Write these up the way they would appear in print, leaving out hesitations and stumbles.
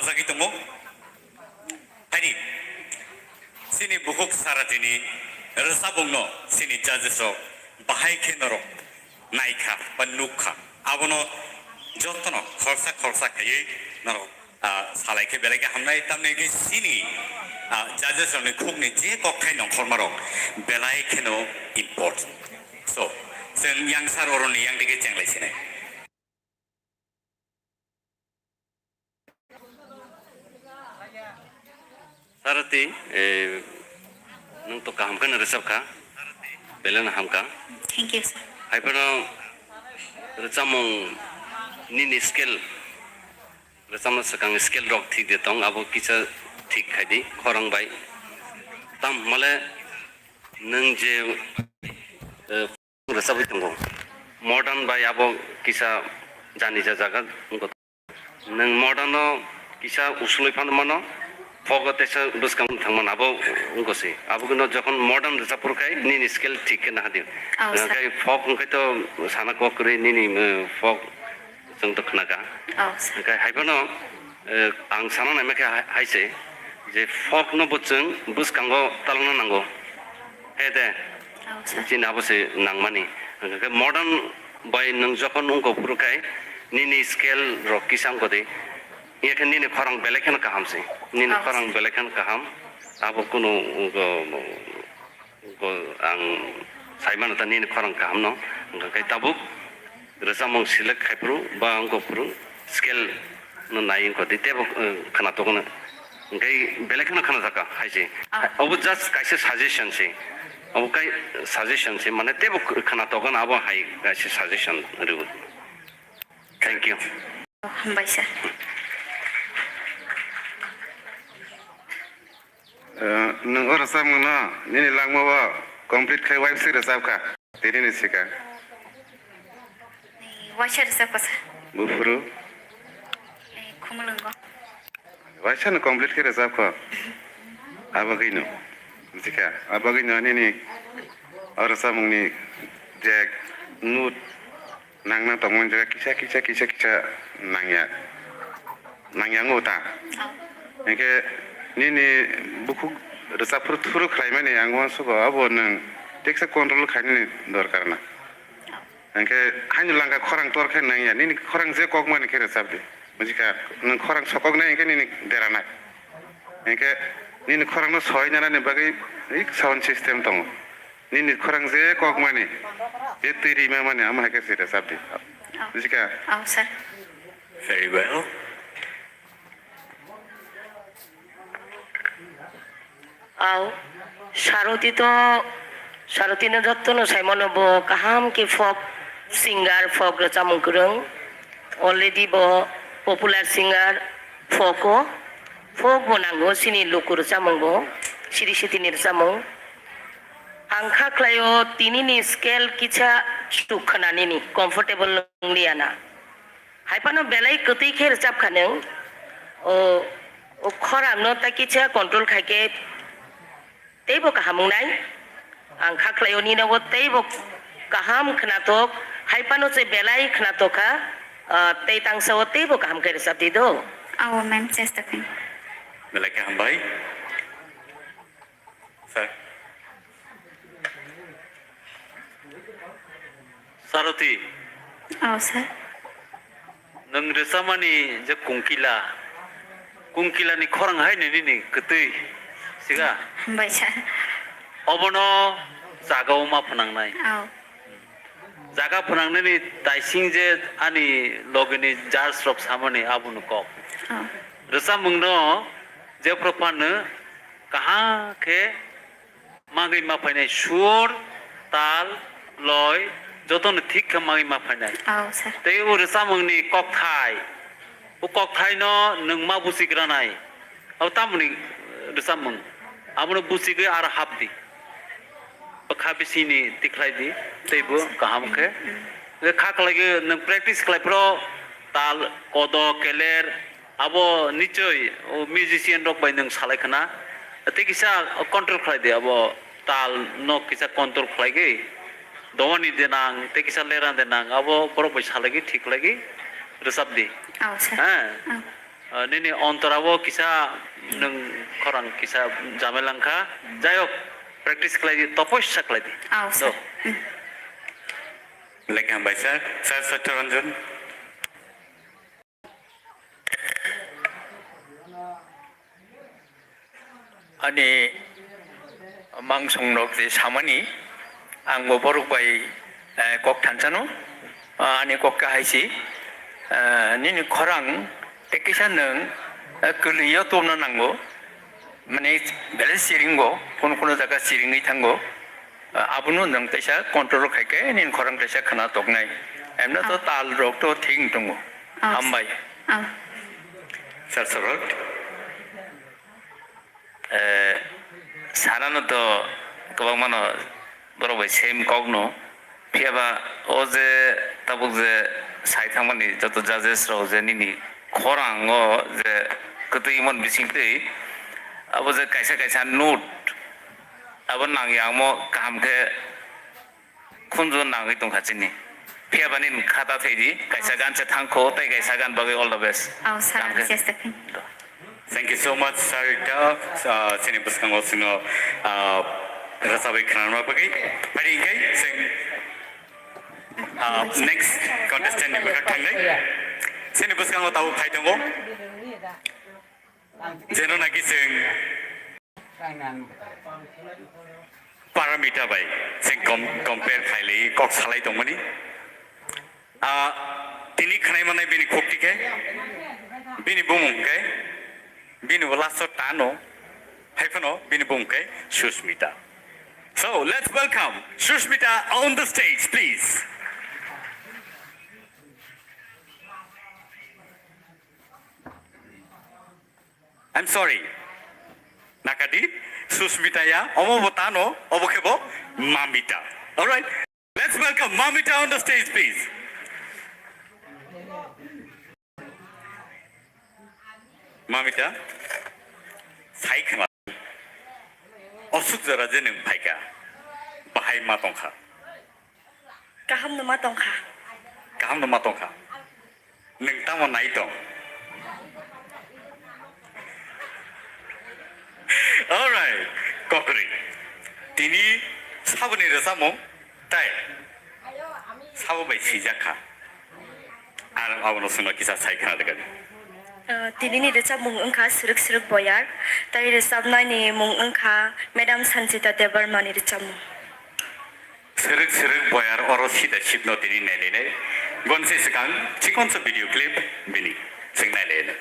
habzagi tongo hani sini buhuk saratini resabungno sini judges rok bahai khenoro naikha ba nukha abono jotno khorsa khaye naro salaike beleke hamnai tamne ge sini judges rok ni khukni je kokhai nong khormarok belai kheno import so जों यांसार अरनि यांदिगे चेंगलायसिने सारथी नों तो काम करने research का बेलन हम का थैंक यू सर हाइपनो रिचामों नी स्केल रिचामों सकंग स्केल रॉक ठीक देता हूँ अब किसा ठीक है दी खोरंग बाई तम मले नंग जे रिसर्व इतंगो मॉडर्न बाई अब किसा जानी जा जागा उनको नंग मॉडर्नो किसा उस्लोई फान मनो फगते से बुस्काम थांगमान अब उनको से अब किनो जखन मॉडर्न रिसर्व खाई नी स्केल ठीक के ना दियो नंगे फग उनके तो साना को करे नी फग जों तो खनागा नंगे हाइपनो आं साना नामे के हाइसे जे फग न बुचों बुस्कांगो तालना नांगो हे दे जिन अब से नांगमानी नंगे मॉडर्न बाय नंग जखन उनको पुरखाई नी स्केल रॉक किसाम को दे ये के नी खरंग बेलेखन कहम से नी खरंग बेलेखन कहम अब कुनो को आं साइमान त नी खरंग कहम न नंगे ताबुक रसामं सिलेक्ट खाइप्रु बा अंको पुरु स्केल न नाइन को दिते खना तो न नंगे बेलेखन खना जाका हाइसे अब जस्ट काइसे सजेशन से अब काई सजेशन से माने तेबो खना तो गन अब हाइ काइसे सजेशन रु थैंक यू हामबाय सर नों रसामं न नी लांगमाबा कंप्लीट खाइ वाइफ से रसाबखा तेरिनि सिका वाइसर सर बुफुरु khumulwng वाइसन कंप्लीट के रसाबखा आबगैनो सिका आबगैनो नी रसामंनि जे नुट नांना तंगमन जे किसा नांया ngota एके नी बुखु रसाफोर थुरु खाइमाने आंगवा सुबा अब नों टेक्स कंट्रोल खाइनो दरकार ना एके हानि लांगा खरां तोर खाइ नांया नी खरां जे कक माने के रसाबदे बुजिका नों खरां सकक ना एके नी देराना एके नी खरां न सय नाने बागै एक साउन्ड सिस्टेम दङ नी खरां जे कक माने बे तैरि मा माने आमा के से रसाबदे बुजिका सर very well आओ सारथी ने धत्तो न साइमन बो काहाम के फोक सिंगर फोक रचामं कुरंग ऑलरेडी बो पॉपुलर सिंगर फोक बनांगो सिनी लोक रचामं बो सिरि सिति रचामं आंखा क्लायो तिनी स्केल किछा सुखनानि नि कंफर्टेबल लियाना हाइपानो बेलाई कतै खे रचाब खानों ओ खरामनो ता किछा कंट्रोल खाके तेबो काहामुंनाय आं खाख्लायनि नबो तेबो काहाम खनातक हाइपानो से बेलाई खनातका ते तांसो तेबो काहाम करे सबदि दो आओ मैम चेस्टकन beleke hambai sir सारथी आओ सर नों रेसामानि जे कुंकिला नि खरं हाय नि कतै सिगा हामबाय सर अबनो जागाव मा फनांनाय आओ जागा फनांनायनि दाइसिं जे आनि लगनि जार्स रक सामने आबुनु कक आओ रेसामंनो जे प्रपानो कहाँ के मागै मा फैनाय सुर ताल लय जतन ठीक के मागै मा फैनाय आओ सर ते उ रेसामंनि ककथाय न नों मा बुसिग्रानाय अब तामनि रेसामं आबनो बुसिगे आरो हाबदि खाबिसिनि तिख्लायदि तेबो गाहामखे ले खाखलागे नों प्रेक्टिस खालायफ्रो ताल कद केलेर अब निचय म्यूजिशियन रक बाय नों सालायखना ते किसा कंट्रोल खालायदि अब ताल न किसा कंट्रोल खालायगे दवनि देनां ते किसा लेरा देनां अब बरो बाय सालायगे ठीक लागे रोसाबदि आओ सर हां nini ontorabo kisa nung korang kisa jamelangka jayok practice keladi topos sakladi Oh, sir. Lagi hambai sir Satyaranjan. Ani mangsong nok de samani angbo borok bai kok thansano ani kok kahaisi nini khorang tekisa nang kuliyo tomna nango mane bele siringo kono jaga siringi thango abuno nang tesa control khaike nin khorang tesa khana toknai emna to tal rok to thing tongo hambai Oh. Sir Sarot. sarano to kabang mano borok bai same kogno phiaba oje tabuk je sai thangmani joto judges ro je nini khorang o je kutui mon bisingtei abo je kaisa note abo nang yangmo kamke khunjo nangai tongkhachini phiaba nin khata theidi kaisa gan che thangkho tai kaisa gan bagai all the best Oh, sir. Just a thing. Thank you so much, Sir. Sini buskang osino rasa baik kenal bagi. Hari ini sing next contestant ni berkat thangai. Sini buskang tahu kai tunggu. Jeno lagi sing paramita baik. Sing compare kai lagi kok salai tunggu ni. Tini kenai mana bini kokti ke? Bini bumung ke? Bini walaso tano, hypheno, bini bumke, Shushmita. So let's welcome Shushmita on the stage, please. I'm sorry. Nakadi, Shushmita ya, omo botano, omo kebo, Mamita. All right, let's welcome Mamita on the stage, please. Mamita, sai khema osuk jara je nang phaika bahai ma tongkha Kaham nama tongkha. kaham no ma tongkha nang tamo nai tong all right kokri tini sabuni re samong tai sabo bai sijakha ar abono suno kisa sai khana daga Tini ni recap mung engkha seruk boyar. Tari recap nai mung engkha Madam Sanjita Devarma ni recap mung. Seruk boyar oro sida sipno tini nele gonse sekang cikon se video clip bini sing nele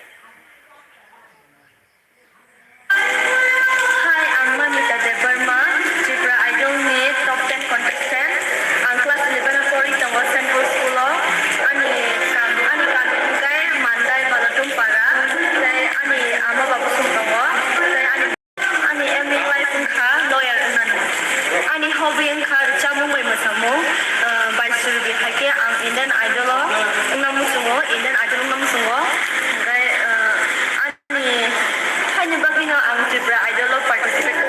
Hi, I'm Mamita Devarma, TIPRA Idol ni top 10 contestant. Ang class 11 pori tangwa Central School o. Ani kami kai mandai balatum para. Sai ani ama babu sungkawa. Sai ani MA life engkha lawyer unan. Ani hobby engkha recamung bai masamu. Bai suru bihake ang Indian Idol o. Namu sungo Indian Idol namu sungo. Sai ani hanya bagino ang TIPRA Idol o participate.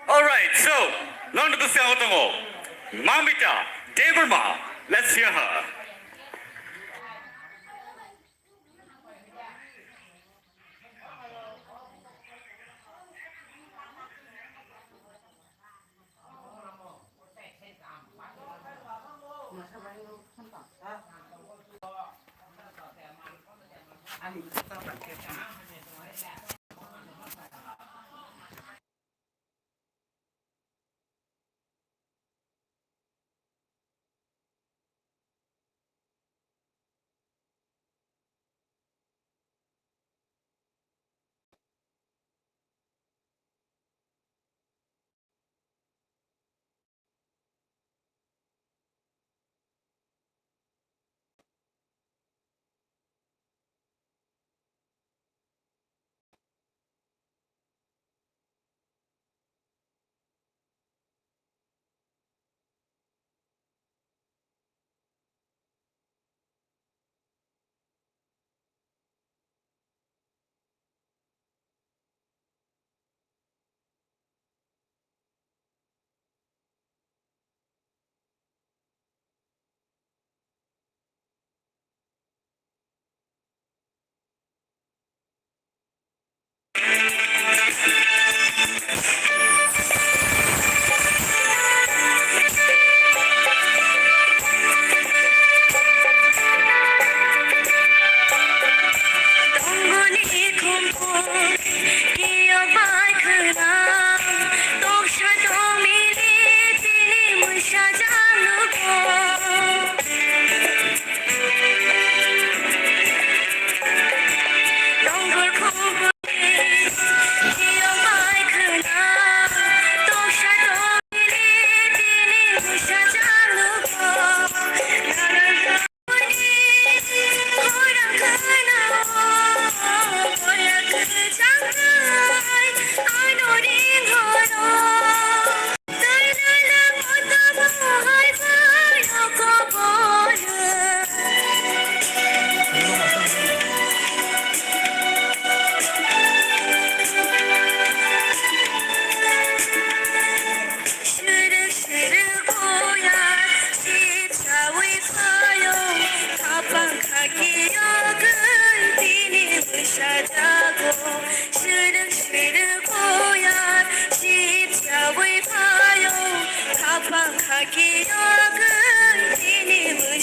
all right so non to se otongo Mamita Devarma let's hear her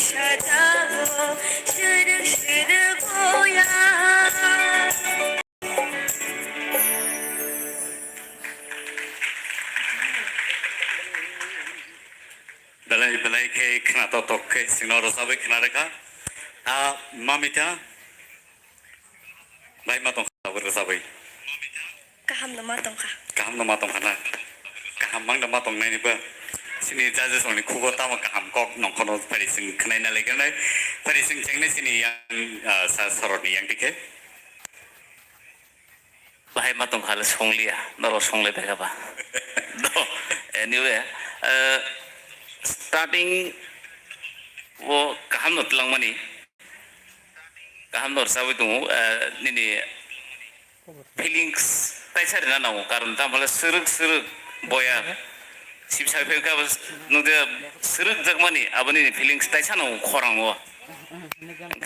찾아오 스륵스륵 보야 belai ke kena totok ke sinor sabe kena reka mamita bai matong sabe sabe kaham nama tongka kaham nama tong kana kaham mang nama tong nai ni ba sini jaje song ni kugo tama kaham kok nong kono pari sing kena na legen nai pari sing cheng ne sini yang sa sorot ni yang dike bahai matong khala songlia noro songle bega ba no anyway starting wo kaham not lang mani kaham nor sawi tu nini feelings taisar na na karon ta mala suruk boya sip sai pe ka no de suruk jagmani abani feelings taisa na khorang wo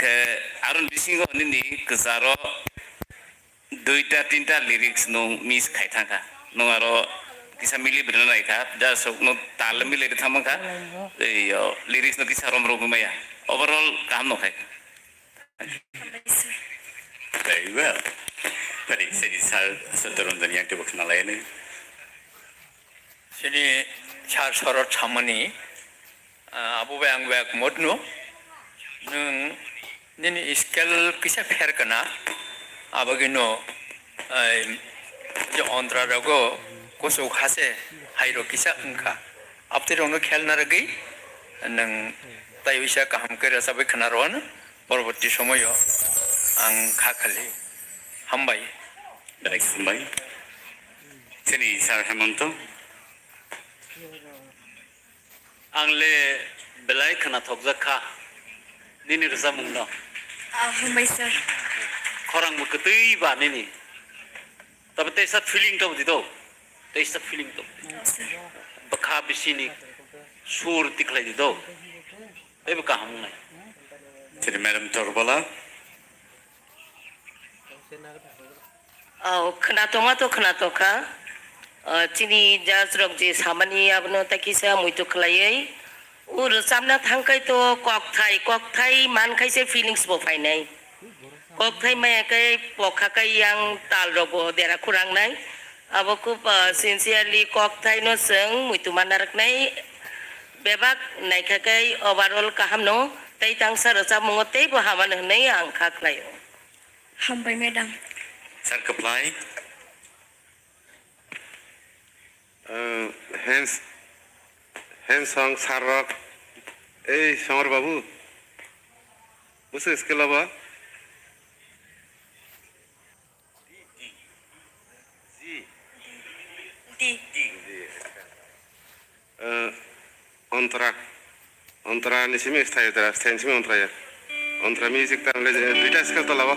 ke arun bisingo nini ksaro duita tinta lyrics no miss khai thanga no aro kisa mili brana nai ka da sok no tal mili de thamang ka yo lyrics no kisa rom rom maya overall kam no khai very well pari sini sal satoron dan yang tebuk na lai ni sini char sorot chamani abu bang bang modno nung nini scale kisa fair kana abagino jo andra rago koso khase hairo kisa angka aptirong no khel na ragi nang tayo kaham kera sabai khana ron poroboti somoyo ang khakhali hambai baik sampai sini sar hemonto angle belai khana thokja kha nini rasa mungno humbai sir khorang mu ketui ba nini tabe tesat feeling to di do tesat feeling to bakha bisini sur tiklai di do ebe kaham nai sini madam torbala khna tonga to khna toka chini jasrok je samani abno takisa muitu khlaiei ur samna thangkai to kok thai man khaise feelings bo fainai kok thai mai kai pokha kai yang tal robo dera kurang nai abo ku sincerely kok thai no seng muitu manarak nai bebak nai kai overall kaham no tai tang sar sa mongote bo haman nai ang khaklayo humbai madam sar apply hands song sarok ei samar babu busu skill ba Ontra ni simi stay dra stand simi ontra ya ontra music tan le duita skill to laba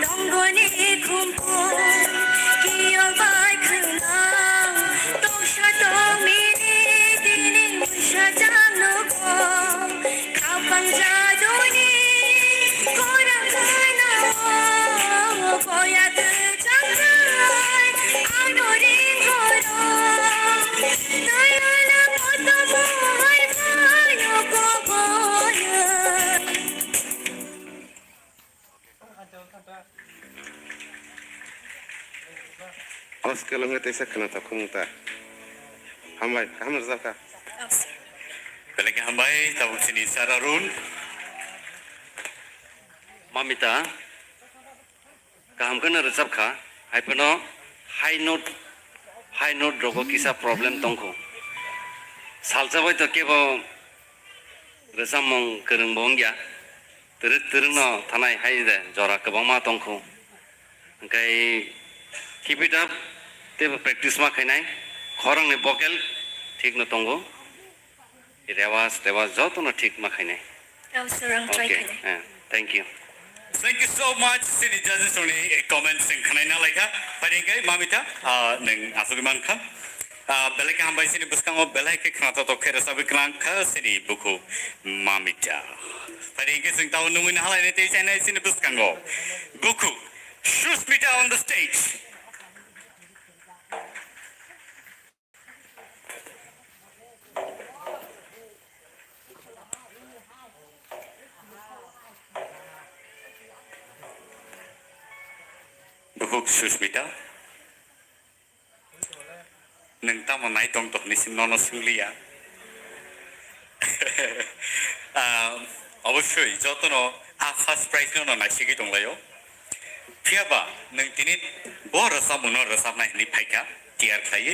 Dongoni kumpo kiyo bai kunang Tongsha dongmini dini musha jamno ko Kapang jadoni korang kana o Koya terjangkai anoring korang Nayana moto mohai bayo ko boya Awas kalau nggak tesa kena tak kumuta. Hambai, kamu zaka. belai ke hambai tabuk sini sararun mamita गाहामखौनो रोजाबखा हायफोरनो हाइ नोट रगो किसा problem दंखौ सालजाबाय तो केबो रोजाबमं गोरोंबावं गैया दोरोंनो थानाय हाय दे जरा गोबां मा दंखौ ओमफ्राय keep it up तेबो प्रेक्टिस मा खायनाय खरंनि भकेल ठीक न दंगो रेवाज जतनो ठीक मा खायनाय औ sir आं try okay खालामो thank you Thank you so much. Sini judges only comments sing kanai na laika. Paringkai mamita neng asugi mangka. Belai ka hambai sini buskango belai ke kanata to kera sabi kanangka sini buku mamita. Paringkai sing tahu nungin halai nete china sini buskango. Buku Shushmita on the stage. Buku Shushmita. Neng tamu naik tong tok nisim nono singlia. অবশ্যই যতন first prize no নাইসিগি দंलायो फियाबा नों दिनै बर सामुनो रसाबनाय नि फाइका टियार खायो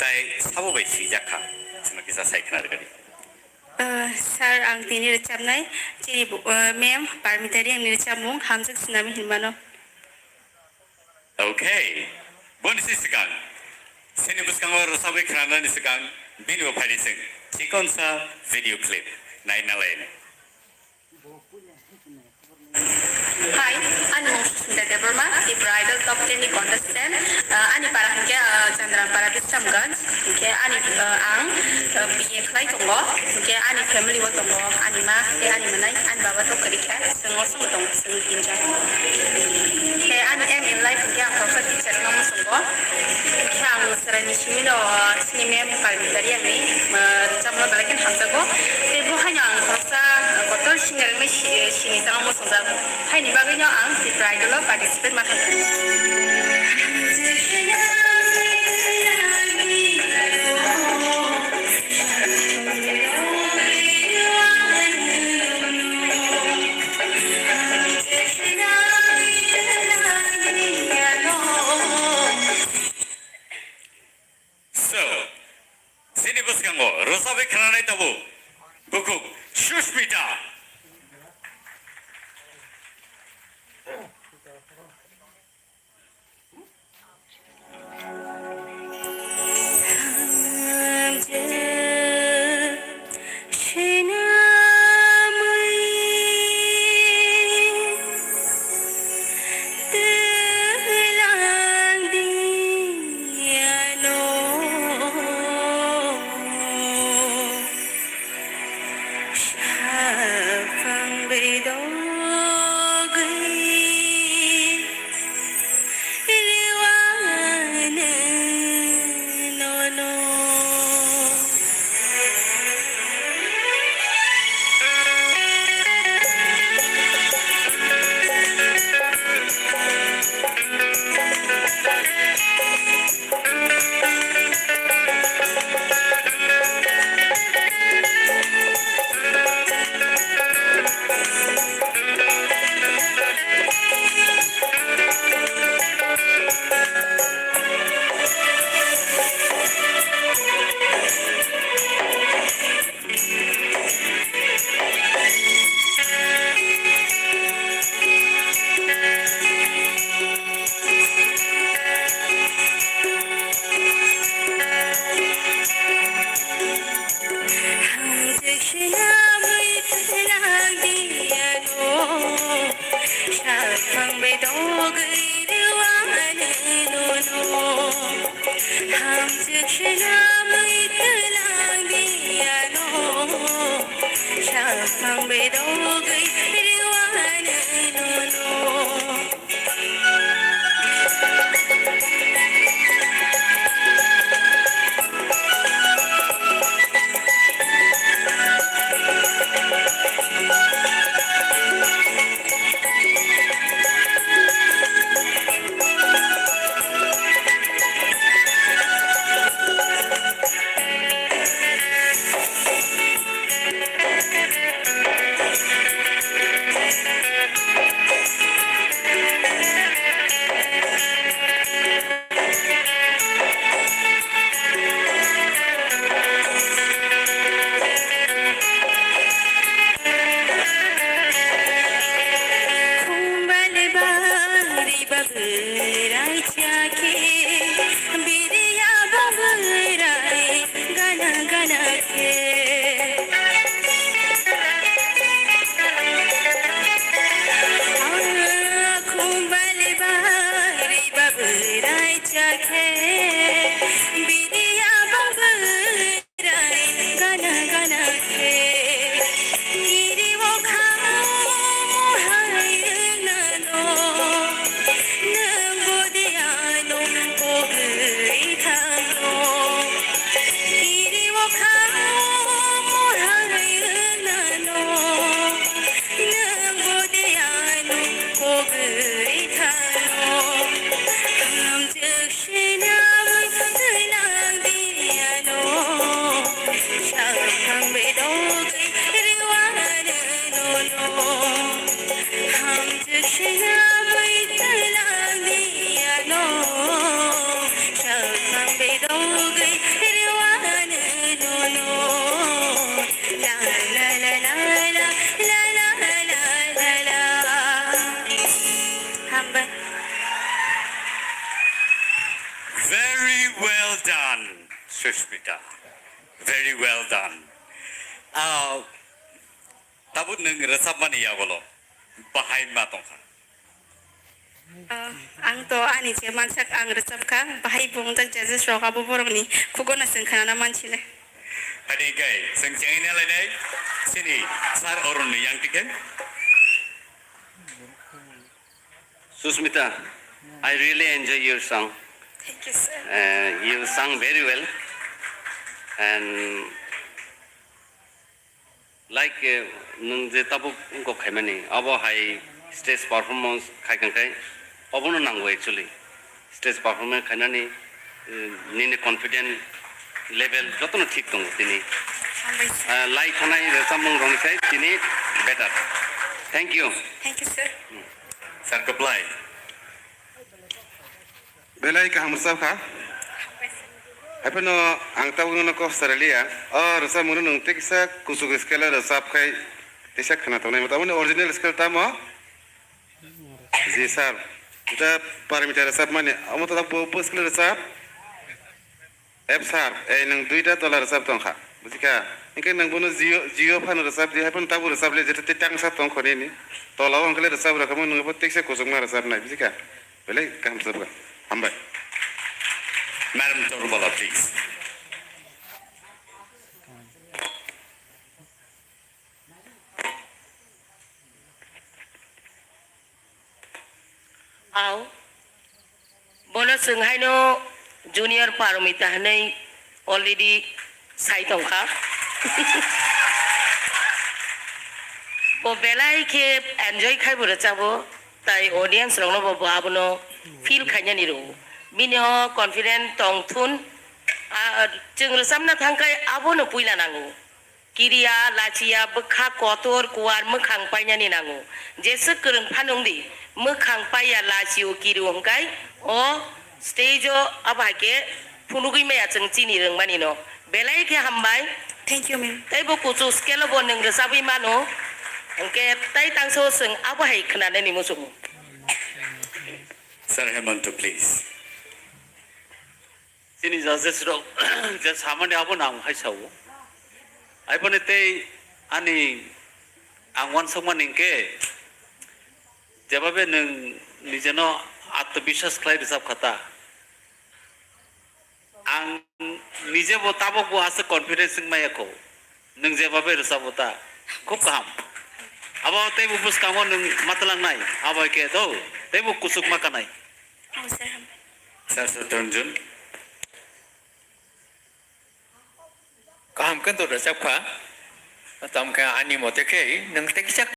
ताय साबोबाय सिजाखा जों किसा साइखना रगदि sir ang tini recapnai chini ma'am parmitari ang recapmung hamjak sinami hinmano Okay bonus sikan sini buskango rosabe khana ni sikan video phari sing chikonsa video clip nai nalaine Hi, ani Shushmita Deborma, TIPRA IDOL Top 10 ni contestant. Ani para hingga Chandran para Bishamganj. Hingga ani ang BA Klai tongo. Hingga ani family wo tongo. Ani ma, ani manai, ani baba to kerika. Sengo sengo tongo, sengo inja. Hingga ani em in life hingga ang professor teacher ngamu sengo. Hingga ang serani shimino sini mem parmitari ang ni. Jamno balakin hamsago. Ibu hanya ang professor kotor singar me sini sama mo sengo. Hai ni bagainya ang TIPRA IDOL participate makan. So sini buskango rosabe khana nai tabu buku Shushmita Baburai चाखे बिरिया बाबुराय गाना गाना के खुमल बारी बाबुराय चाखे बिरिया बाबुराय गाना गाना के गिरी वो Very well done, Sushmita. Very well done. Tabut nung resap mani ya bolo. Bahai matong ka. ang to ani je mansak ang resap ka bahai bungtak jaje sroka boborong ni kugona sengkhana manchile Hadi gay, seng ini alai dai. Sini, sar orun ni yang tiken. Susmita, I really enjoy your song. thank you sir You sang very well, and like nung je tabu ko khaimani abo hai stage performance khai kan kai obono nango actually stage performance khainani nini confident level jotono thik tong tini like khanai resamung rong sai tini better. Thank you sir Sar apply. Belai ka hamsab ka? Apa no ang tahu no ko Australia or sa munu nung teksa kusuk skala resap kai tesa khana tahu nai mata original skill tamo ji sir kita parameter resap mane amo ta po skill resap F sar nang duita tola resap tong kha bujika ingke nang bono jio fan resap di hapan tabu resap le jete tang sa tong khone ni tola ong kale resap ra kamu nang po teksa kusuk ma resap nai bujika belai ka hamsab ka hambai Madam Torubala, please. Ao bono senghay no junior paromita hanai already sai tongka bo belai ke enjoy khai bura chabo tai audience rong no bo abono feel khanya ni ro mini ho confident tong thun jeng resam na thangkai abono puila nangu kiriya lachia bekha kotor kuar mekhang paina ni nangu jese kereng phanong di mekhang paya lachiu kiri hongkai o stage o abake phunugui maya jeng chini reng mani no belai ke hambai thank you ma'am tai bo kuchu scale bo neng resabi mano angke tai tangso seng abahai khnane ni musung Sir Hemanto, please. Sini judges ro just hamane abo nang hai sau ai pone te ani angwan samman ingke jebabe nung nijeno atmabishwas khlai resap khata ang nije bo tabo bo ase confidence ng maya ko nung jebabe resap bota khub kaham abo te bu bus kamo nung matlang nai abo ke do te bu kusuk makanai oh sir Sir Saturnjun. kaham kan to resap kha tam ka ani mote ke nang teksak